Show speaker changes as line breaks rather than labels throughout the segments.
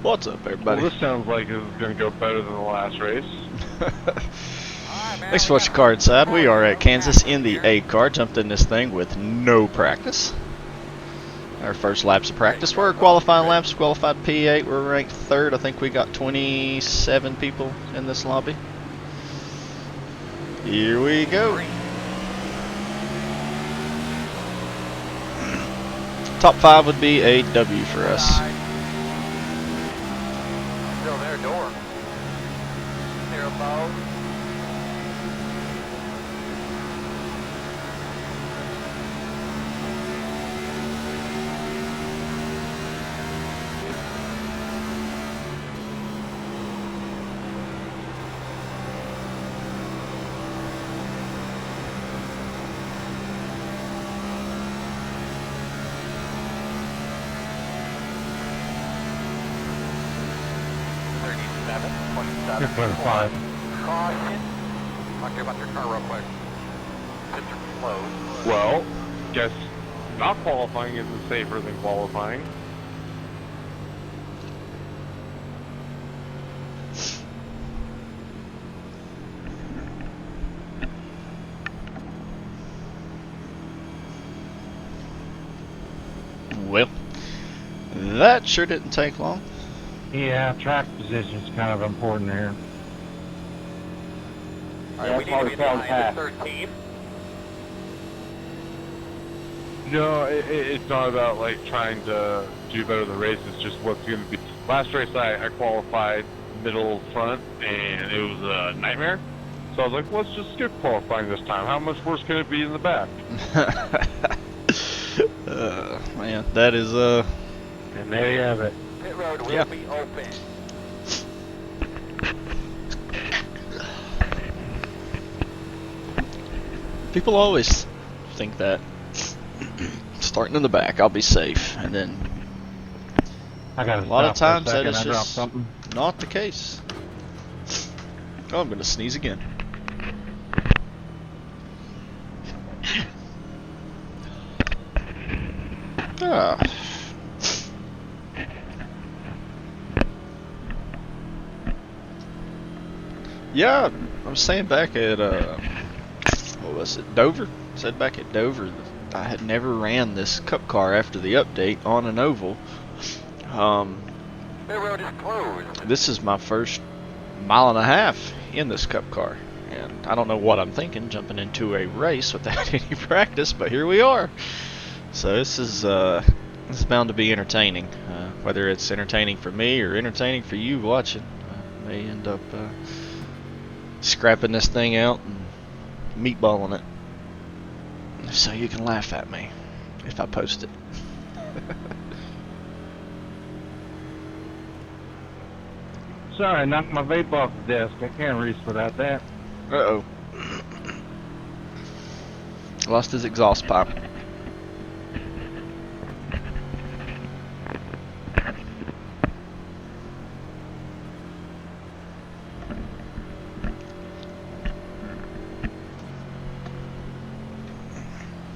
What's up, everybody?
Well, this sounds like it's going to go better than the last race.
Thanks for watching Car Inside. We are at Kansas in the A car. Jumped in this thing with no practice. Our first laps of practice were qualifying laps. Qualified P8. We're ranked third. I think we got 27 people in this lobby. Here we go. Top 5 would be a W for us.
Still there, door. They're above.
You're clear 5.
Caution. I'll get about your car real quick. Pistons closed.
Well, guess not qualifying isn't safer than qualifying.
Well, that sure didn't take long.
Yeah, track position is kind of important here.
Alright, we need to be behind the 13.
No, it's not about like trying to do better the race. It's just what's going to be. Last race I qualified middle front and it was a nightmare. So I was like, let's just skip qualifying this time. How much worse can it be in the back?
Man, that is
And there you have it.
Pit road will be open.
people always think that starting in the back I'll be safe, and then
I got
a lot of times that is
I dropped
just
something.
not the case. Oh, I'm gonna sneeze again. Ah. Yeah, I was saying back at what was it, Dover? Said back at Dover that I had never ran this cup car after the update on an oval.
Pit road is closed.
This is my first mile and a half in this cup car, and I don't know what I'm thinking jumping into a race without any practice, but here we are. So this is bound to be entertaining. Whether it's entertaining for me or entertaining for you watching, may end up scrapping this thing out and meatballing it, so you can laugh at me if I post it.
Sorry, I knocked my vape off the desk. I can't reach without that.
Uh-oh. Lost his exhaust pipe.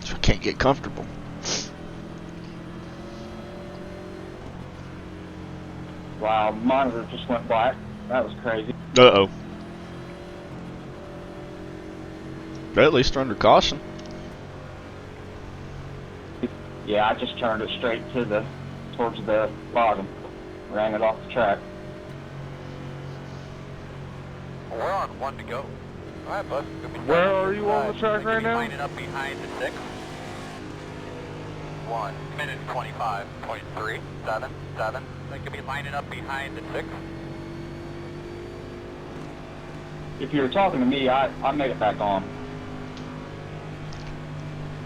So I can't get comfortable.
Wow, monitor just went black. That was crazy.
Uh-oh. But at least they're under caution.
Yeah, I just turned it straight to towards the bottom. Ran it off the track.
We're on 1 to go. Alright, bud.
Where are you on the track right now?
Lining up behind the 6. 1 minute 25.377. They could be lining up behind the 6.
If you were talking to me, I made it back on.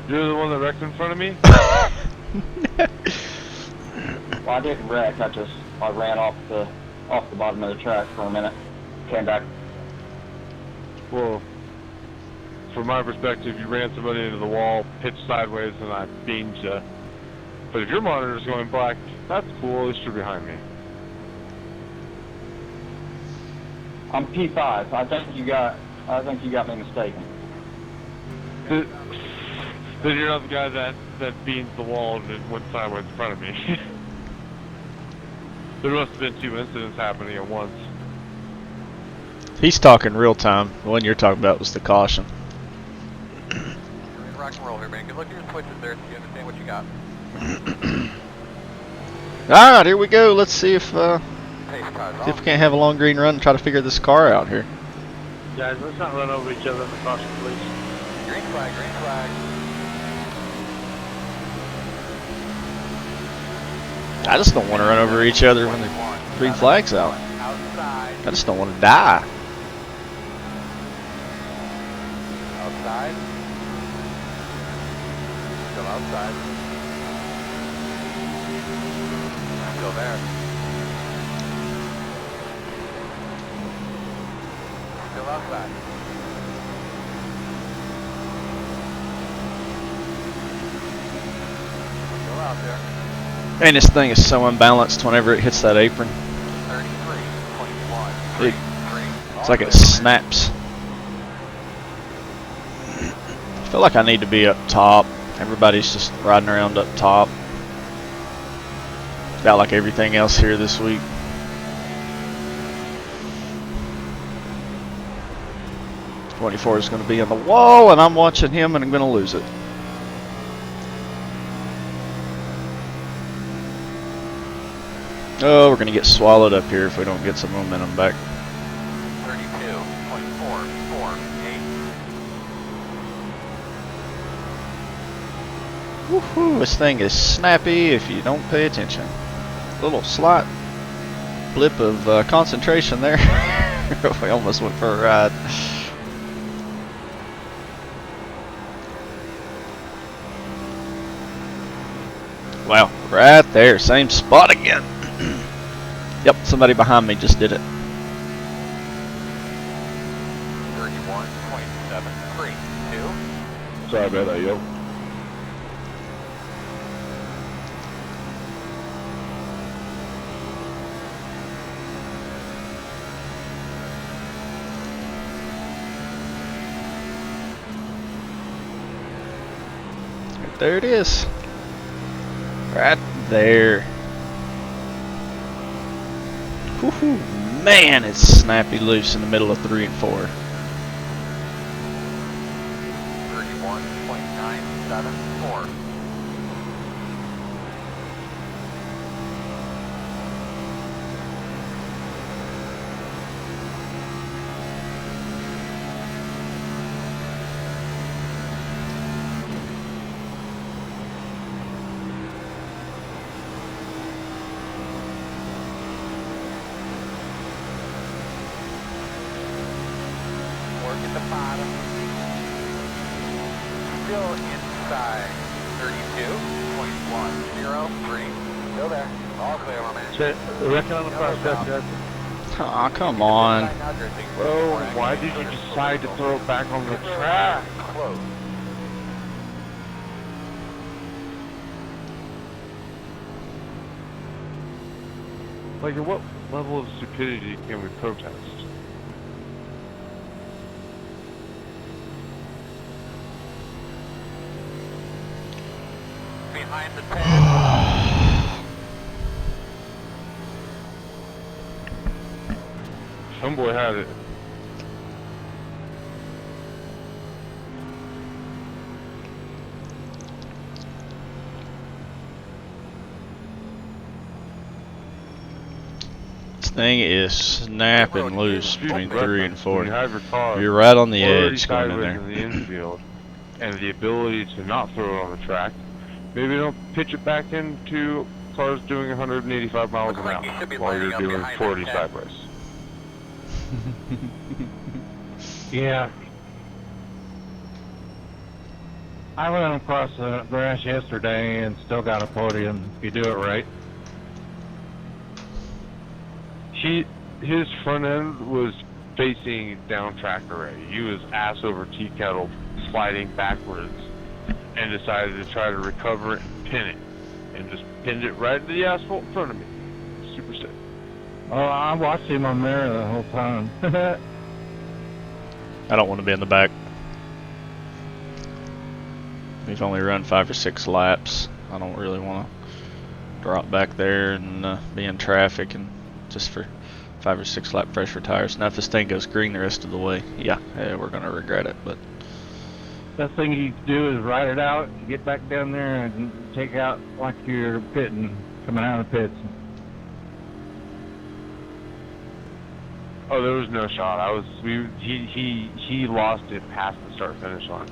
You're the one that wrecked in front of me?
Well, I didn't wreck. I ran off the bottom of the track for a minute. Came back.
Well, from my perspective, you ran somebody into the wall, pitched sideways, and I beamed you. But if your monitor's going black, that's cool. At least you're behind me.
I'm P5. I think you got me mistaken.
Then you're not the guy that beamed the wall and then went sideways in front of me. There must have been 2 incidents happening at once.
He's talking real time. The one you're talking about was the caution.
You're in rock and roll here, man. Good look at your switches there so you understand what you got.
Alright, here we go. Let's see if
Pace car's
see if
off.
we can't have a long green run and try to figure this car out here.
Guys, let's not run over each other in the caution, please.
Green flag, green flag.
I just don't want to run over each other when the green flag's out.
Outside.
I just don't want to die.
Outside. Still outside. Still there. Still outside. Still out there.
And this thing is so unbalanced whenever it hits that apron.
33.1.
It's like it snaps. I feel like I need to be up top. Everybody's just riding around up top. About like everything else here this week. '24 is going to be on the wall, and I'm watching him, and I'm going to lose it. Oh, we're going to get swallowed up here if we don't get some momentum back.
32.448.
Woohoo, this thing is snappy if you don't pay attention. Little slight blip of concentration there. We almost went for a ride. Wow, right there, same spot again. Yep, somebody behind me just did it.
31.732.
Sorry about that, yo.
There it is. Right there. Woohoo! Man, it's snappy loose in the middle of 3 and 4.
31.974. Work at the bottom. Still inside. 32.103. Still there. All clear, my man.
Check. Reckon on the process, guys.
Aw, come on.
Bro, why did you decide to throw it back on the track?
Close.
Like, at what level of stupidity can we protest?
Behind the 10.
Homeboy had it.
This thing is snapping loose between 3 and 4.
When you have your car
You're right on the
already
edge going in
sideways
there.
in the infield, and the ability to not throw it on the track, maybe don't pitch it back into cars doing 185 miles an
Looks like you
hour
should be
while
lining
you're
up
doing
behind
40
that 10.
sideways.
Yeah. I went across the grass yesterday and still got a podium if you do it right.
His front end was facing down track already. He was ass over tea kettle sliding backwards and decided to try to recover it and pin it. And just pinned it right into the asphalt in front of me. Super sick.
Oh, I watched him on there the whole time.
I don't want to be in the back. We've only run 5 or 6 laps. I don't really want to drop back there and be in traffic and just for 5 or 6 lap pressure tires. Now if this thing goes green the rest of the way, yeah, we're gonna regret it. But
Best thing you can do is ride it out, get back down there, and take out like you're pitting, coming out of the pits.
Oh, there was no shot. He lost it past the start finish line.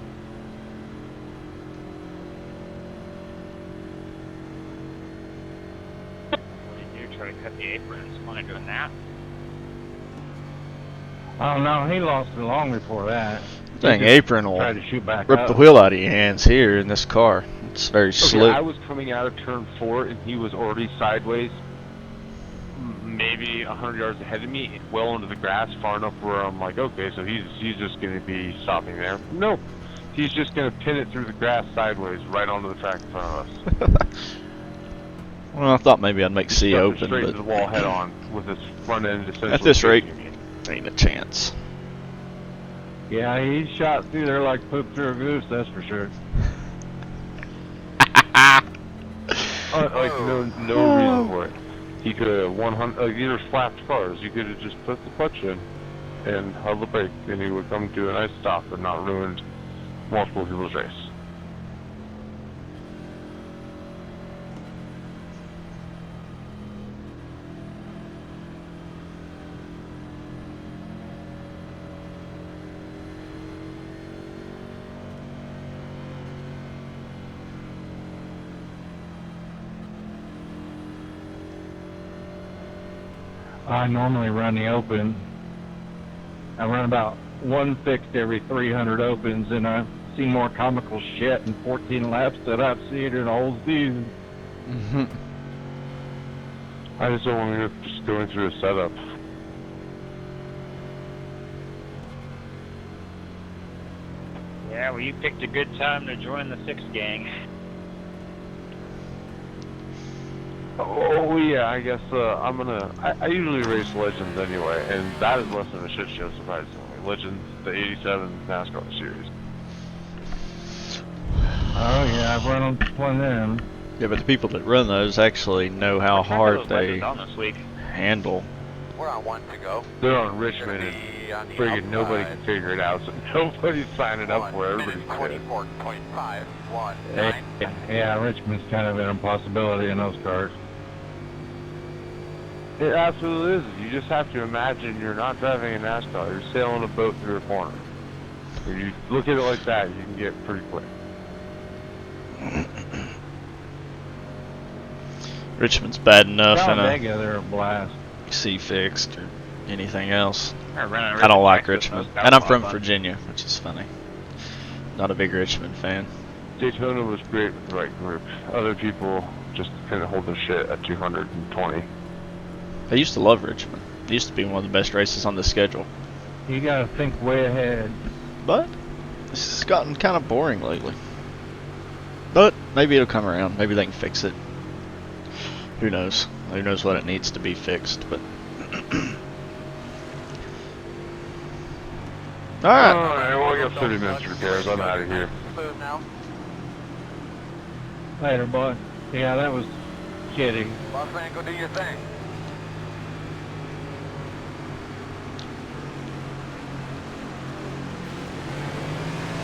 What did you do? Try to cut the aprons? Why are you doing that?
Oh no, he lost it long before that.
dang
He just
apron will
tried to shoot back
rip
up.
the wheel out of your hands here in this car. It's very
Okay,
slick.
I was coming out of turn 4 and he was already sideways, maybe 100 yards ahead of me, well into the grass, far enough where I'm like, okay, so he's just going to be stopping there. Nope. He's just going to pin it through the grass sideways right onto the track in front of us.
Well, I thought maybe I'd make C
Stuck it
open,
straight to
but
the wall head on with his front end essentially.
at this rate,
facing me.
ain't a chance.
Yeah, he shot through there like poop through a goose, that's for sure.
Like no reason for it. He could have 100 either flapped cars. You could have just put the clutch in and held the brake, and he would come to a nice stop and not ruined multiple people's race.
I normally run the open. I run about 1 fixed every 300 opens, and I've seen more comical shit in 14 laps than I've seen in a whole season.
Mm-hmm.
I just don't want to just going through a setup.
Yeah, well, you picked a good time to join the 6 gang.
Oh yeah, I guess I'm gonna. I usually race Legends anyway, and that is less than a shit show, surprisingly. Legends, the '87 NASCAR series.
Oh yeah, I've run on one of them.
Yeah, but the people that run those actually know how hard they
On this week.
handle.
We're on 1 to go.
They're on
Gonna
Richmond, and
be on the
friggin' nobody
outside.
can figure it out, so nobody's signing up for it.
1
Everybody's
minute
pissed.
24.519.
Yeah, Richmond's kind of an impossibility in those cars.
It absolutely is. You just have to imagine you're not driving a NASCAR. You're sailing a boat through a corner. When you look at it like that, you can get pretty quick.
Richmond's bad enough in a
Talladega, they're a blast.
C fixed or anything else.
I
I don't like
Richmond.
Richmond, and I'm from Virginia, which is funny. Not a big Richmond fan.
Daytona was great with the right group. Other people just couldn't hold their shit at 220.
I used to love Richmond. It used to be one of the best races on the schedule.
You gotta think way ahead.
But this has gotten kind of boring lately. But maybe it'll come around. Maybe they can fix it. Who knows? Who knows what it needs to be fixed, but alright.
Alright, well, I got 30 minutes repairs. I'm out of here.
Smooth now.
Later, bud. Yeah, that was kidding.
Boss man, go do your thing.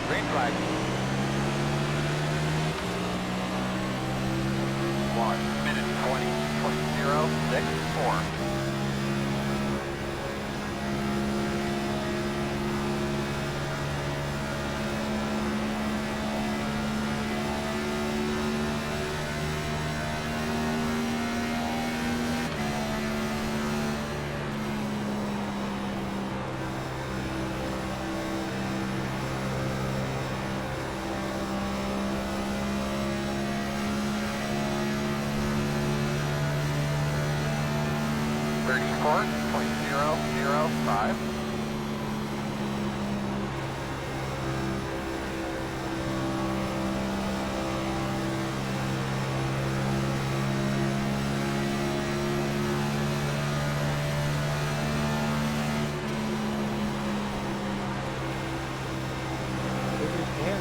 Green flag. 1 minute 20.064. .005.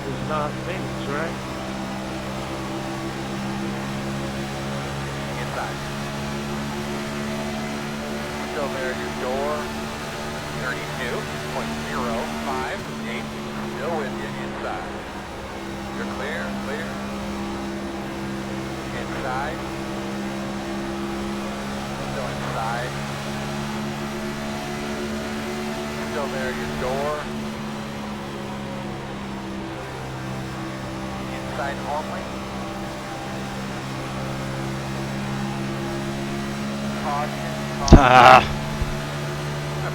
Is not famous, right?
Still there at your door. 32.058. Still with you inside. You're clear, clear. Inside. Still inside. Still there at your door. Inside only. Caution.
Ah,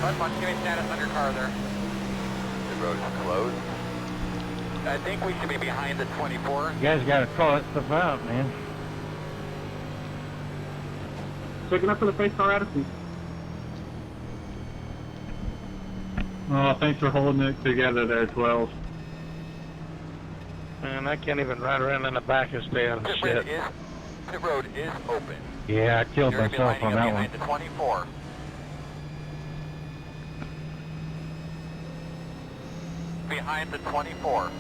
Bud Punch, give me status on your car there. The road is closed. I think we should be behind the 24.
You guys gotta call that stuff out, man.
Checking up for the face car attitude. Oh, thanks for holding it together there, 12.
Man, I can't even ride around in the back and stay out of shit.
The road is open.
Yeah, I killed
You're gonna be
myself on
lining
that
up
one.
behind the 24. Behind the 24.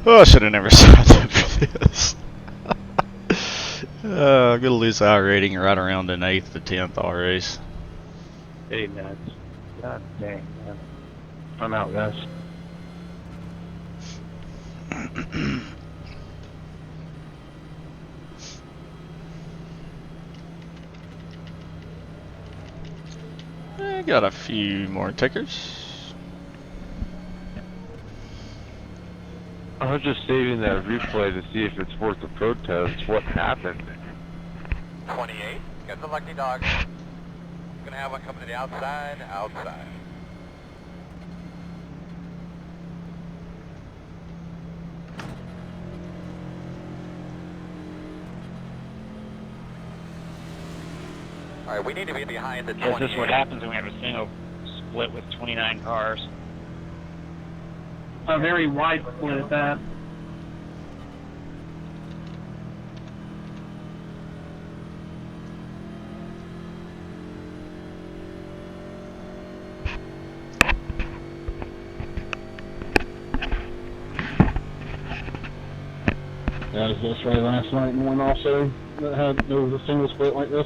oh, I should have never signed up for this. I'm gonna lose the iRating right around an 8th to 10th all race.
Hey, nuts. God dang, man. I'm out, guys.
I got a few more tickers.
I was just saving that replay to see if it's worth the protest. What happened?
28. Got the lucky dog. Gonna have one coming to the outside. Outside. Alright, we need to be behind the 28.
This is what happens when we have a single split with 29 cars.
A very wide split at that.
Yeah, was this right last night and one also that there was a single split like this?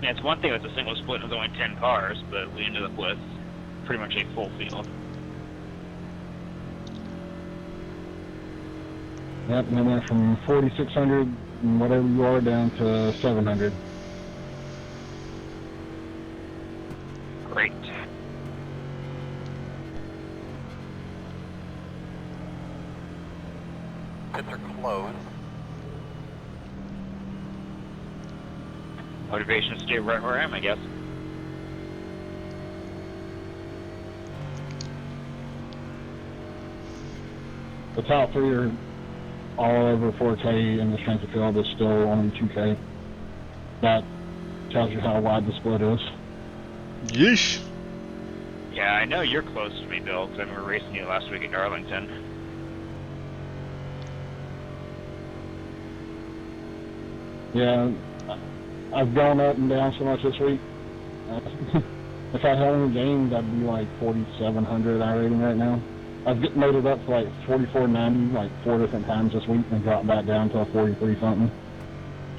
Yeah, it's one thing with a single split with only 10 cars, but we ended up with pretty much a full field.
Yep, and it went from 4,600 and whatever you are down to 700.
Great.
Pits are closed.
Motivation to stay right where I am, I guess.
The top three are all over 4K and the strength of field is still only 2K. That tells you how wide the split is.
Yeesh.
Yeah, I know you're close to me, Bill, because I remember racing you last week at Darlington.
Yeah, I've gone up and down so much this week. If I had any games, I'd be like 4,700 iRating right now. I've made it up to like 4,490 like 4 different times this week and dropped back down to a 43 something.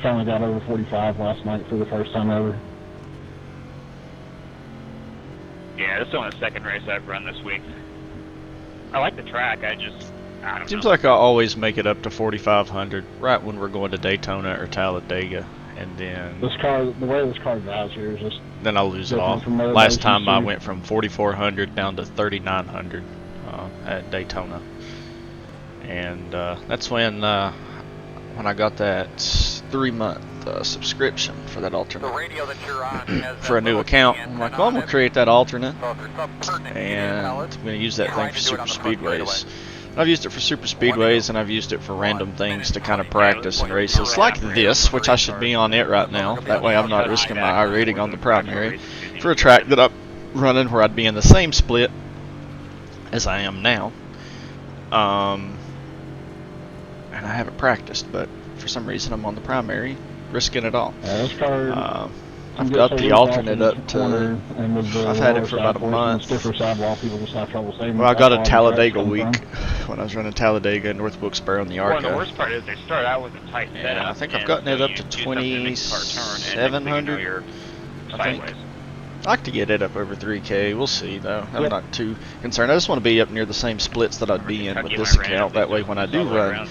Finally got over 45 last night for the first time ever.
Yeah, this is only the second race I've run this week. I like the track, I don't
Seems
know.
like I always make it up to 4,500 right when we're going to Daytona or Talladega, and then
This car, the way this car drives here is just
I lose it
different
all.
from other
Last
races,
time I
too.
went from 4,400 down to 3,900 at Daytona, and that's when I got that 3-month subscription for that
The
alternate
radio that you're on has
for a
that
new
little
account.
key
I'm like,
antenna
well, I'm
on
gonna
it.
create that alternate,
So if there's something pertinent you need to
and
tell
I'm
us,
gonna use that
you're
thing
right
for
to do it
super
on the front
speedways.
straightaway.
I've used it for super speedways, and I've used it for random
1
things to
minute
kind of
20
practice in
minutes.
races like this, which I should be on it right now. That way I'm not risking my iRating on the primary for a track that I'm running where I'd be in the same split as I am now. And I haven't practiced, but for some reason I'm on the primary, risking it all.
this car
I've got the alternate up to. I've had it for about a month.
Stiffer sidewall, people just have trouble saving.
Well, I got a Talladega week when I was running Talladega and North Wilkes-Barre on the
Well, and the
ARCA.
worst part is they start out with a tight setup.
Yeah, I think I've
and
gotten it
so
up
you
to
do something to make the car turn, and next thing you know,
2,700.
you're
I think.
sideways.
I like to get it up over 3K. We'll see, though. I'm not too concerned. I just want to be up near the same splits that I'd be in with this account. That way, when I do run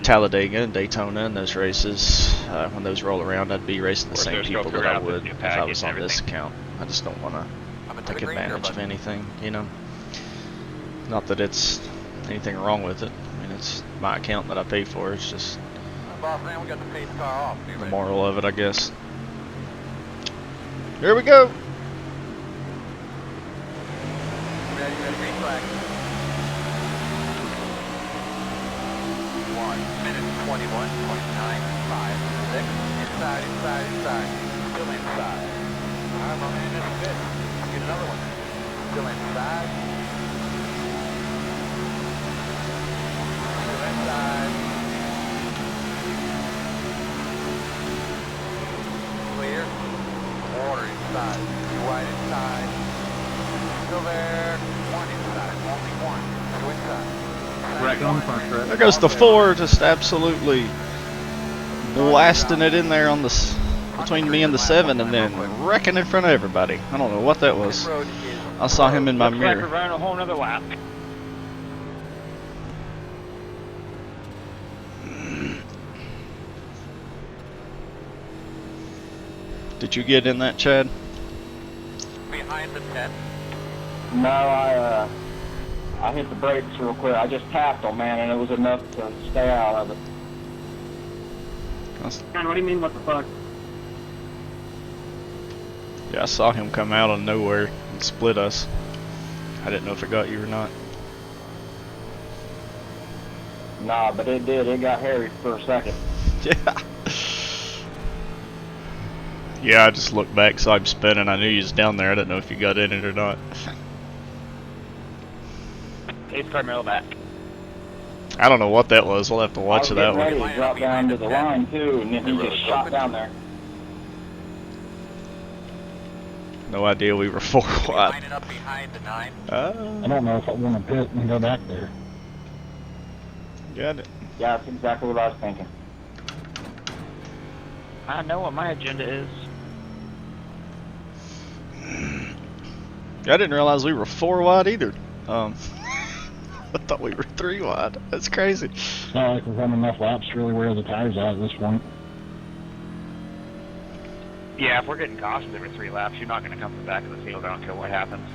Talladega and Daytona and those races, when those roll around, I'd be racing the same people that I would if I was on this account. I just don't want to take advantage of anything, you know. Not that it's anything wrong with it. I mean, it's my account that I pay for. It's just
Boss man, we got the pace car off.
the moral of it, I guess. Here we go.
Ready, green flag. 1 minute 21, 29, 5, 6. Inside. Still inside. Alright, my man, that's good. Get another one. Still inside. Still inside. Clear. Water inside. White inside. Still there. One inside. Only one. Two inside.
Right on the front stretch.
There goes the 4, just absolutely blasting it in there on the between me and the 7, and then wrecking in front of everybody. I don't know what that was. I saw him in my
Looks like we're
mirror.
running a whole nother lap.
Did you get in that, Chad?
Behind the 10.
No, I hit the brakes real quick. I just tapped them, man, and it was enough to stay out of it.
Man, what do you mean, what the fuck?
Yeah, I saw him come out of nowhere and split us. I didn't know if it got you or not.
Nah, but it did. It got hairy for a second.
Yeah. Yeah, I just looked back, saw him spinning. I knew he was down there. I didn't know if you got in it or not.
Pace car middle back.
I don't know what that was. We'll have to watch
I was
that
getting
one.
ready to drop down to the line, too, and then he just shot down there.
No idea we were 4 wide.
Lining up behind the 9.
I don't know if I want to pit and go back there.
Got it.
Yeah, that's exactly what I was thinking.
I know what my agenda is.
I didn't realize we were 4 wide either. I thought we were 3 wide. That's crazy.
It's not like we're running enough laps to really wear the tires out at this point.
Yeah, if we're getting cautioned every 3 laps, you're not going to come to the back of the field. I don't care what happens.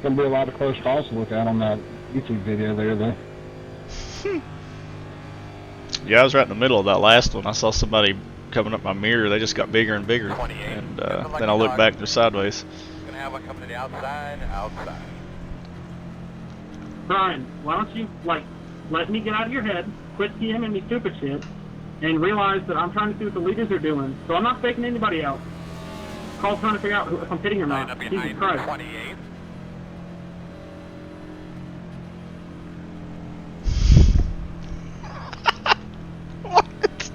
Gonna be a lot of close calls to look at on that YouTube video there, though.
Yeah, I was right in the middle of that last one. I saw somebody coming up my mirror. They just got bigger and bigger.
28.
And then I looked back, they're sideways.
Gonna have one coming to the outside.
Brian, why don't you, like, let me get out of your head, quit DMing me stupid shit, and realize that I'm trying to see what the leaders are doing. So I'm not faking anybody out. Call's trying to figure out if I'm pitting or
Line
not.
up
Jesus
behind the
Christ.
28.
What?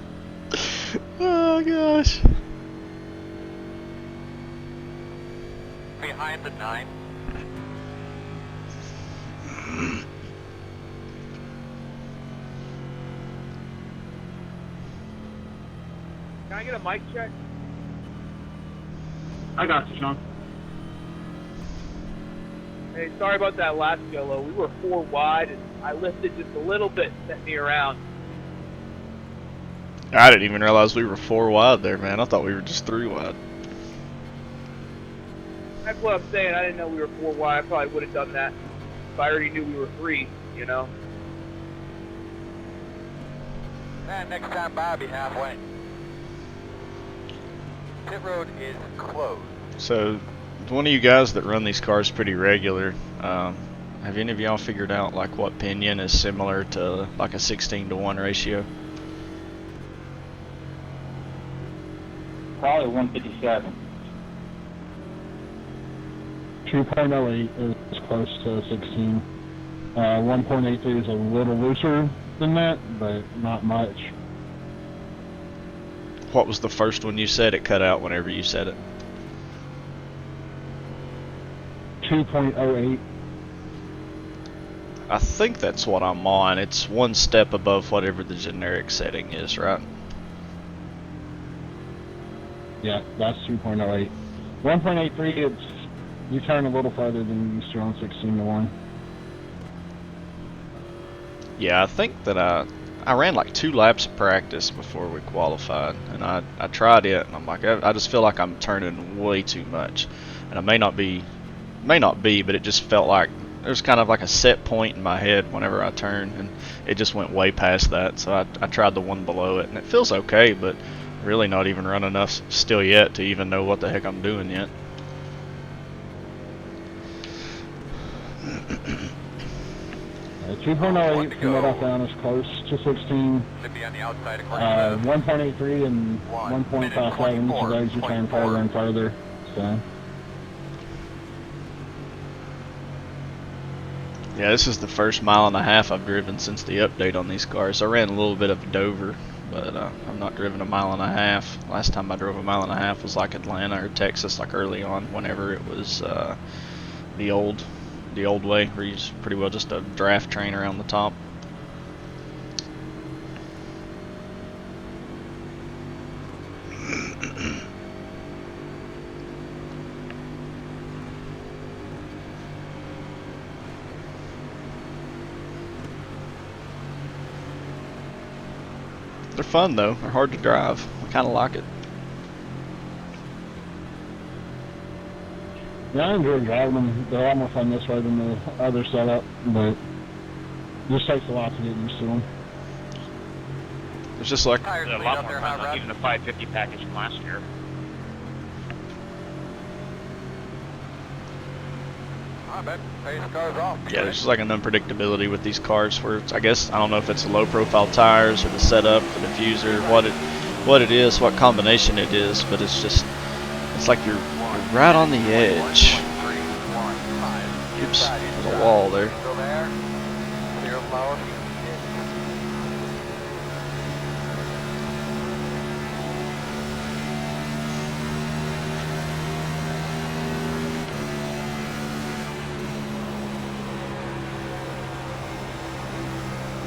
Oh, gosh.
Behind the 9.
Can I get a mic check?
I got you, Sean.
Hey, sorry about that last go. We were 4 wide, and I lifted just a little bit, set me around.
I didn't even realize we were 4 wide there, man. I thought we were just 3 wide.
That's what I'm saying. I didn't know we were 4 wide. I probably would have done that if I already knew we were 3, you know?
And next time by, be halfway. Pit road is closed.
So, one of you guys that run these cars pretty regular, have any of y'all figured out like what pinion is similar to like a 16-to-1 ratio?
Probably 157.
2.08 is close to 16. 1.83 is a little looser than that, but not much.
What was the first one you said? It cut out whenever you said it.
2.08.
I think that's what I'm on. It's one step above whatever the generic setting is, right?
Yeah, that's 2.08. 1.83, it's you turn a little farther than you used to on 16 to 1.
Yeah, I think that I ran like 2 laps of practice before we qualified, and I tried it, and I'm like, I just feel like I'm turning way too much, and I may not be, but it just felt like there's kind of like a set point in my head whenever I turn, and it just went way past that. So I tried the one below it, and it feels okay, but really not even run enough still yet to even know what the heck I'm doing yet.
2.08 from what I found is close to 16.
Should be on the outside according to
1.83 and 1.57, so those you turn farther and farther. So.
Yeah, this is the first 1.5 miles I've driven since the update on these cars. I ran a little bit of Dover, but I've not driven 1.5 miles. Last time I drove 1.5 miles was like Atlanta or Texas, like early on, whenever it was the old way, where you pretty well just a draft train around the top. They're fun though. They're hard to drive. I kind of like it.
Yeah, I enjoy driving them. They're a lot more fun this way than the other setup, but it just takes a lot to get used to them.
It's just like
tires
They're a
lead
lot
up
more
there,
fun
hot
than
rod.
even the 550 package from last year.
I bet pace cars off.
yeah, there's just like an unpredictability with these cars where it's, I guess, I don't know if it's low profile tires or the setup, the diffuser, what it is, what combination it is, but it's just, it's like you're right on the edge. Oops, there's a wall there.
Go there. Clear low.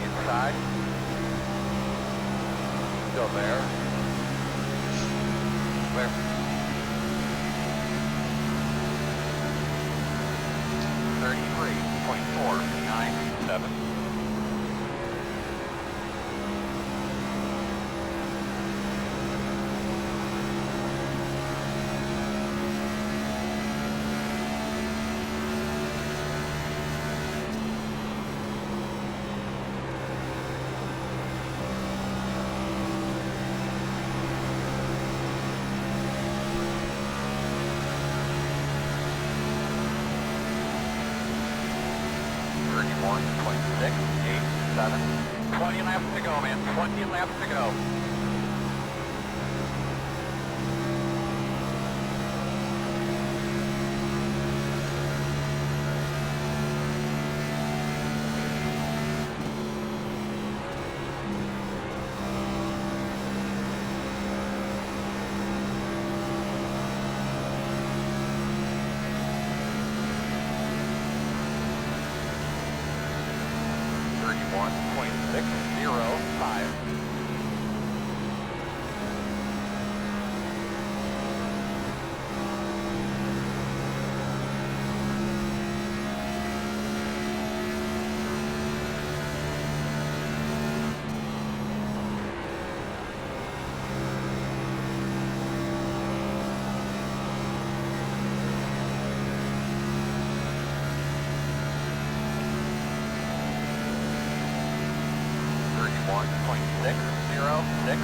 Inside. Still there. Clear. 33.497. One, 26, 8, 7. 20 laps to go, man. 20 laps to go. One, 26, 0, 5. One, 26, 0, 6.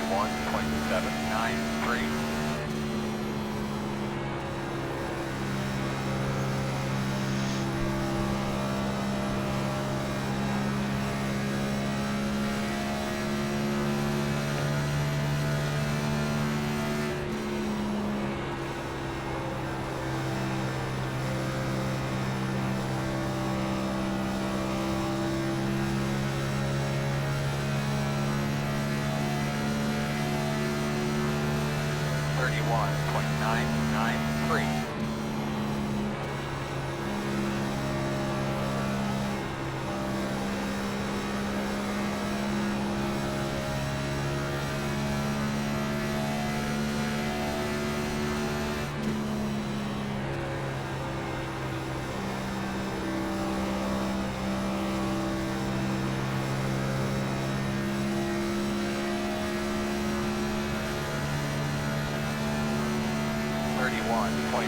One, 26. 30.793.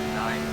.993.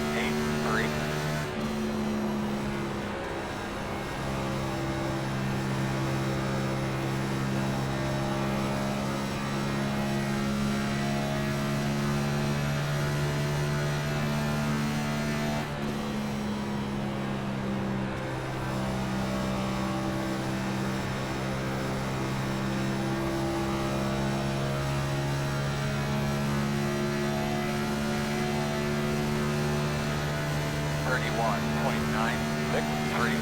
.983.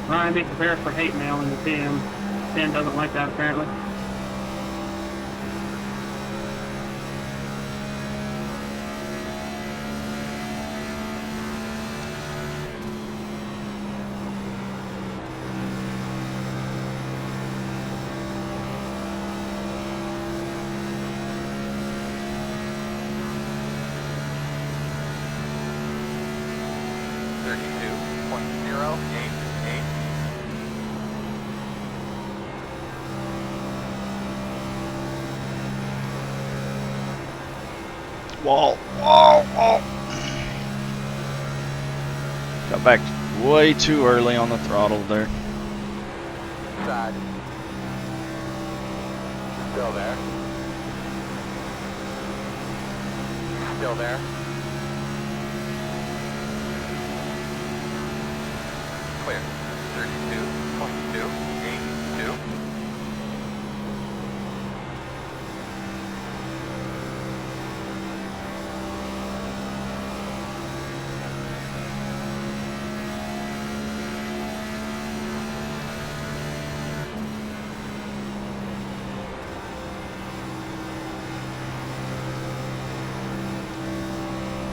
Ryan, be prepared for hate mail in the PM. Tim doesn't like that apparently.
Wall. Got back way too early on the throttle there.
Side. Still there. Still there. Clear. 32.282.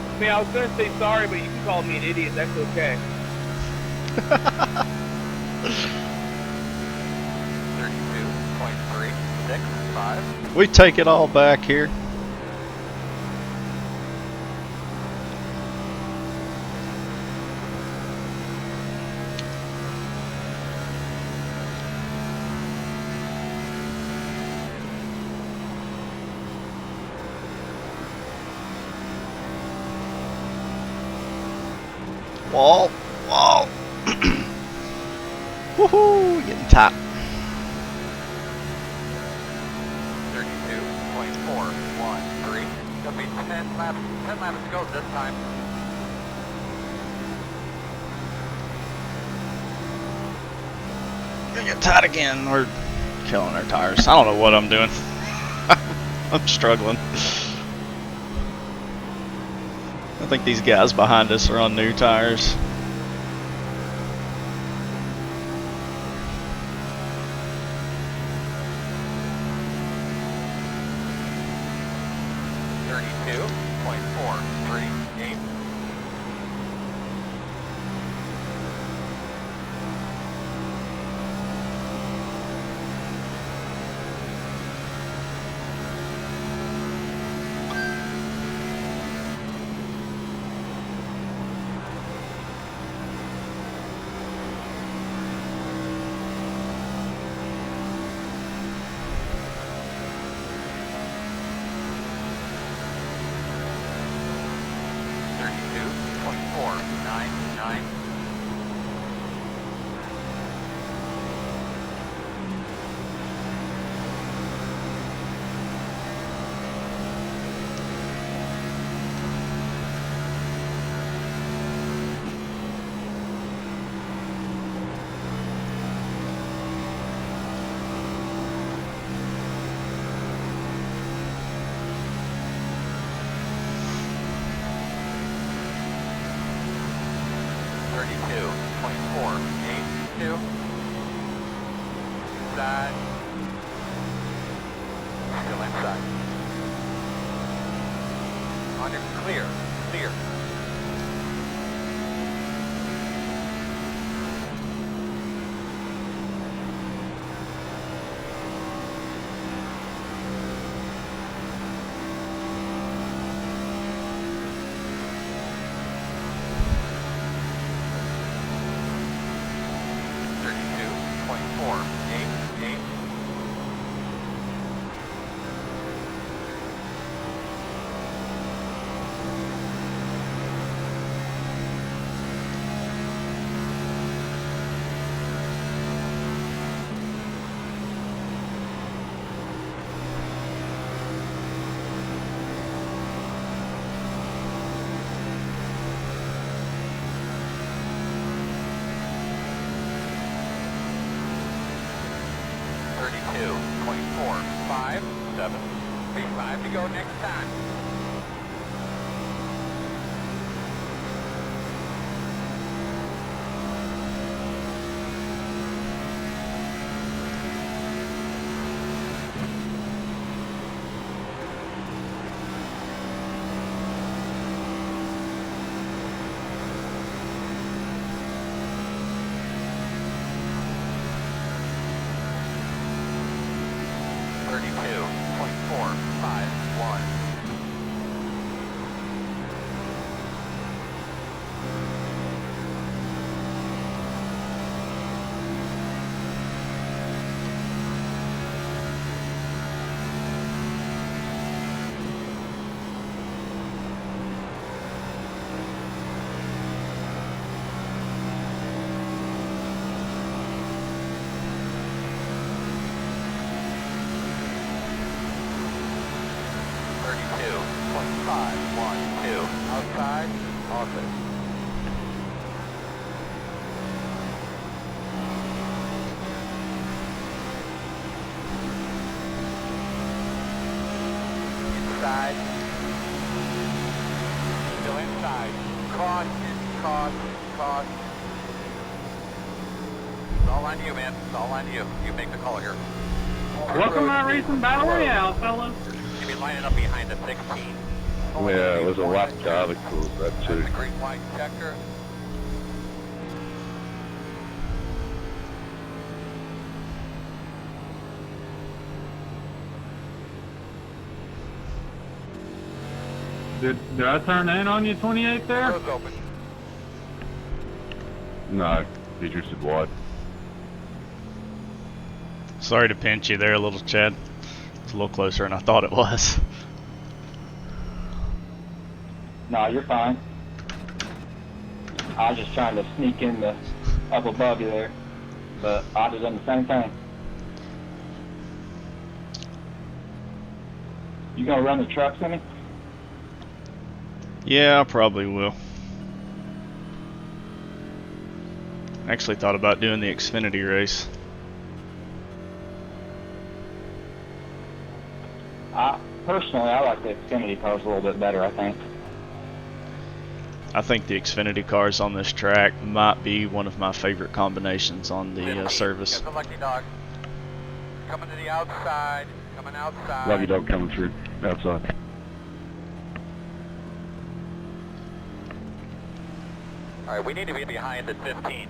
I mean, I was gonna say sorry, but you can call me an idiot. That's okay.
32.365.
We take it all back here. Wall. Woohoo! Getting top.
32.413. Gonna be 10 laps to go this time.
Gonna get tight again. We're killing our tires. I don't know what I'm doing. I'm struggling. I think these guys behind us are on new tires.
32.482. Inside. Still inside. On your clear. Clear. .457. 35 to go next time. Outside, office. Inside. Still inside. Caution, caution, caution. It's all on you, man. It's all on you. You make the call here.
Welcome to iRacing Battle Royale, fellas.
You'll be lining up behind the 16.
Yeah, it was a lap to Alex, that too.
That's a green white checker.
Did I turn in on you 28 there?
Door's open.
No, he drifted wide.
Sorry to pinch you there a little, Chad. It's a little closer than I thought it was.
No, you're fine. I was just trying to sneak in the up above you there, but I was done the same thing. You gonna run the trucks in me?
Yeah, I probably will. Actually thought about doing the Xfinity race.
Personally, I like the Xfinity cars a little bit better, I think.
I think the Xfinity cars on this track might be one of my favorite combinations on the service.
Get the lucky dog. Coming to the outside. Coming outside.
Lucky dog coming through outside.
All right, we need to be behind the 15.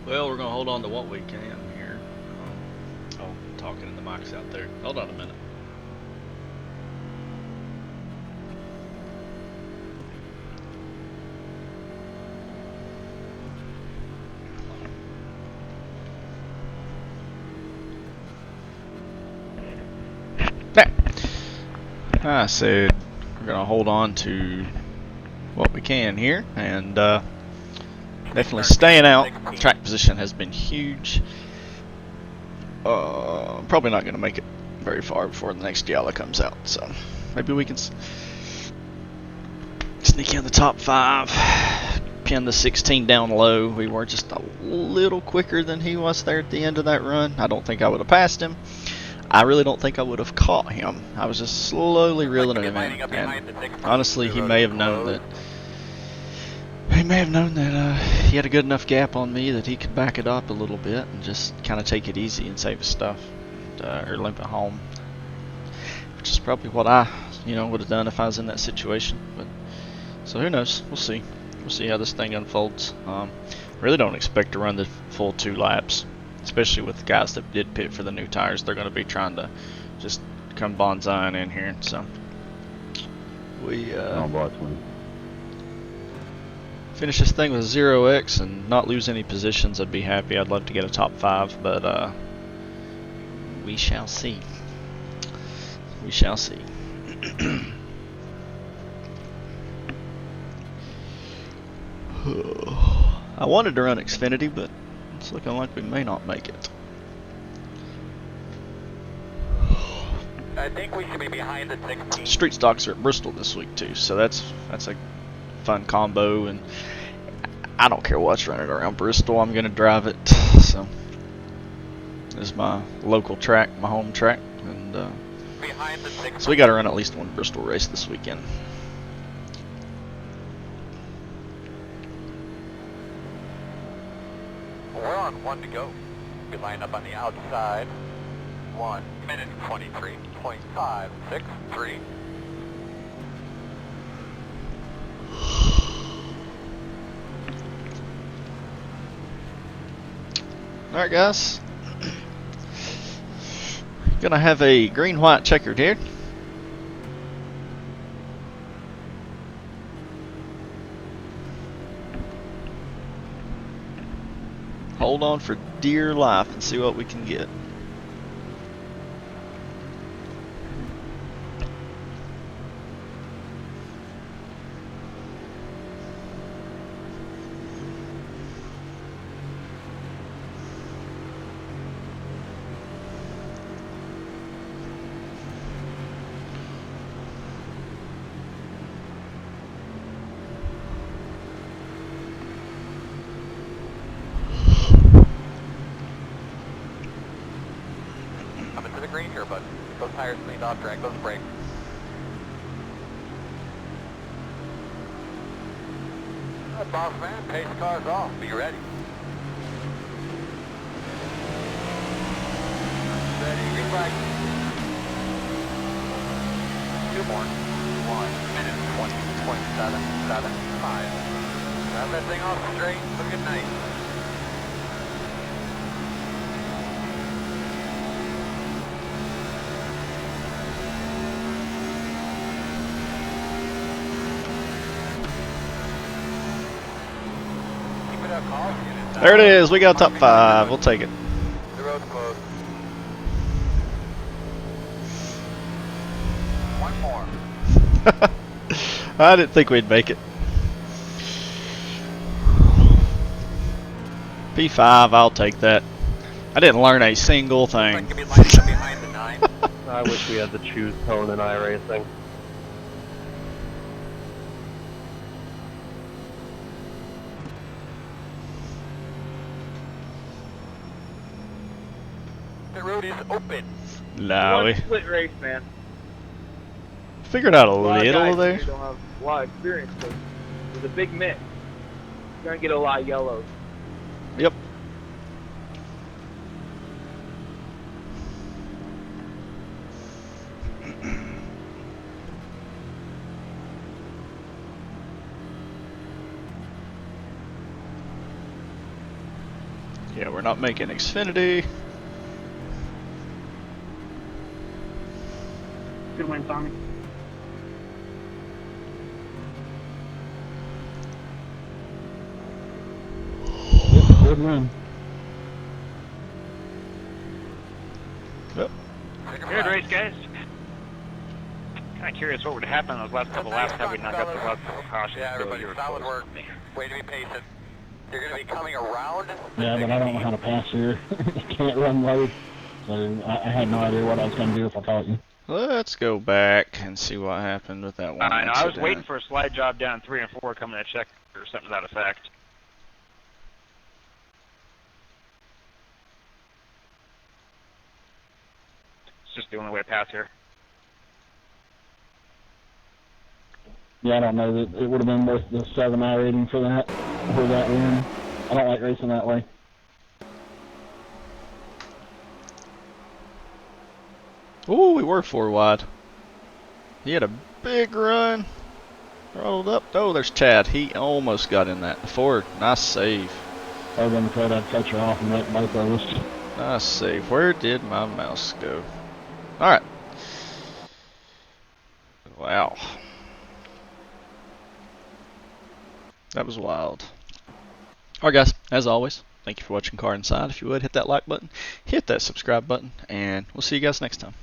Well, we're going to hold on to what we can here. Oh, talking in the mics out there. Hold on a minute. I said we're going to hold on to what we can here, and definitely staying out. Track position has been huge. Probably not going to make it very far before the next Giala comes out, so maybe we can sneak in the top 5. pinned the 16 down low. We were just a little quicker than he was there at the end of that run. I don't think I would have passed him. I really don't think I would have caught him. I was just slowly reeling him in. And honestly, he may have known that. He may have known that he had a good enough gap on me that he could back it up a little bit and just kind of take it easy and save his stuff, or limp it home. Which is probably what I, would have done if I was in that situation. But so who knows? We'll see. We'll see how this thing unfolds. Really don't expect to run the full 2 laps, especially with the guys that did pit for the new tires. They're going to be trying to just come bonsaiing in here. So we finish this thing with 0x and not lose any positions. I'd be happy. I'd love to get a top 5, but we shall see. We shall see. I wanted to run Xfinity, but it's looking like we may not make it.
I think we should be behind the 16.
Street stocks are at Bristol this week too, so that's a fun combo, and I don't care what's running around Bristol. I'm gonna drive it. So this is my local track, my home track, and
Behind the 16.
so we got to run at least one Bristol race this weekend.
We're on 1 to go. We line up on the outside. 1 minute 23.563.
Alright guys, gonna have a green-white checkered here. Hold on for dear life and see what we can get.
Coming to the green here, bud. Those tires cleaned off, drag those brakes. Alright, boss man, pace cars off. Be ready. Ready, green flag. 2 more. 1 minute 20.775. Grab that thing off straight. Looking nice.
There it is. We got top 5. We'll take it.
The road's closed. 1 more.
I didn't think we'd make it. P5, I'll take that. I didn't learn a single thing.
Behind the 9.
I wish we had the choose tone in iRacing.
The road is open.
Nah,
One
we
split race, man.
figured out a
lot of
little
guys
there.
here don't have a lot of experience, so there's a big mix. You're gonna get a lot of yellows.
Yep. Yeah, we're not making Xfinity.
Good win, Tommy.
Good win.
Yep.
Good race, guys. Kind of curious what would happen in those last couple laps had we not got the last couple cautions.
Yeah,
so
everybody,
you were
solid
close.
work. Way to be patient. You're going to be coming around.
Yeah, but I don't know how to pass here. Can't run low. So I had no idea what I was going to do if I caught you.
Let's go back and see what happened with that one.
I know. I was
accident.
waiting for a slide job down 3 and 4 coming to check or something to that effect. It's just the only way to pass here.
Yeah, I don't know that it would have been worth the 7 iRating for that win. I don't like racing that way.
Ooh, we were 4 wide. He had a big run. Rolled up. Oh, there's Chad. He almost got in that. Ford, nice save.
I was afraid I'd cut you off and let both of us.
Nice save. Where did my mouse go? Alright. Wow. That was wild. Alright guys, as always, thank you for watching Car Inside. If you would, hit that like button, hit that subscribe button, and we'll see you guys next time.